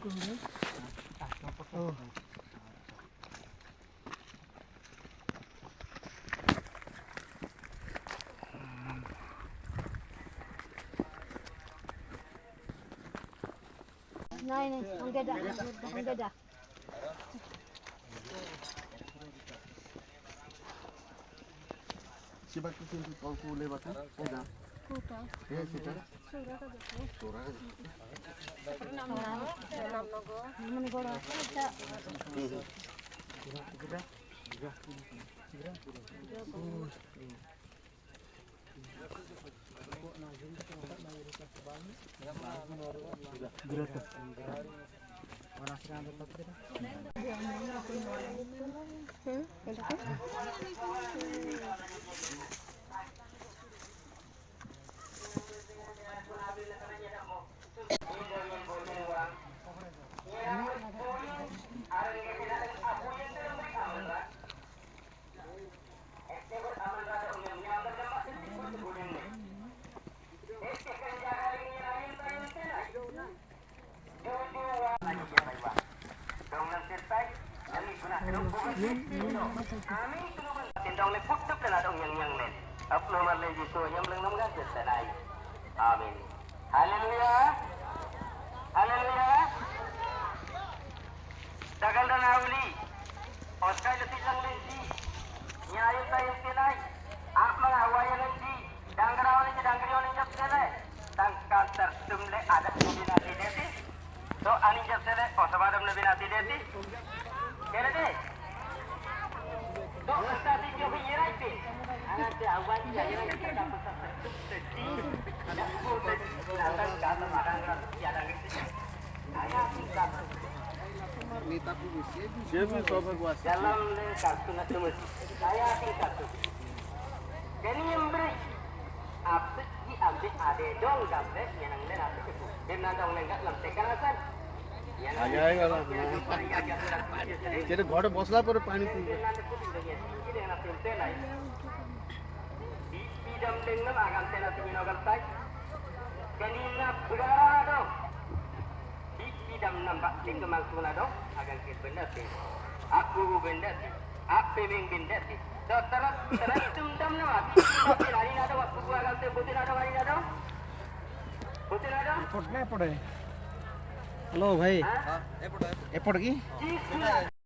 नहीं अंगेदा Siapa tu sini kau lewat kan? Ada. Kuta. Ya kita. Surah ka jatuh. Surah. Nam logo. Mana gora? Kita. Tindong le puk tup na dong yang len. Up nomor le jitu yang belum nemu kan selesai. Amin. Haleluya. Haleluya. Dagal dan awli. Oskai letih lang lensi. Nyayu tayo selai. Ak mga hawayan lensi. Danggarawan lensi danggarawan lensi selai. Tangkal tertumle ada binati desi. So ani jab selai. Osabadam le binati desi. Kira deh. Dok kita video penyirai pe. Anak tu awal dia yang kita dapat sedih. Ada pun datang kata marang tiada gitu. Ayah kita. Nita pun siapa sobat kuasa. Dalam le kartu nak cuma. Ayah kita tu. Jadi yang beri. Apa di ambil ada dong gambar yang nang le apa tu. Dia nak dong lengkap dalam tekanasan. Jadi घोड़े बसला पर पानी P hello भाई एपट की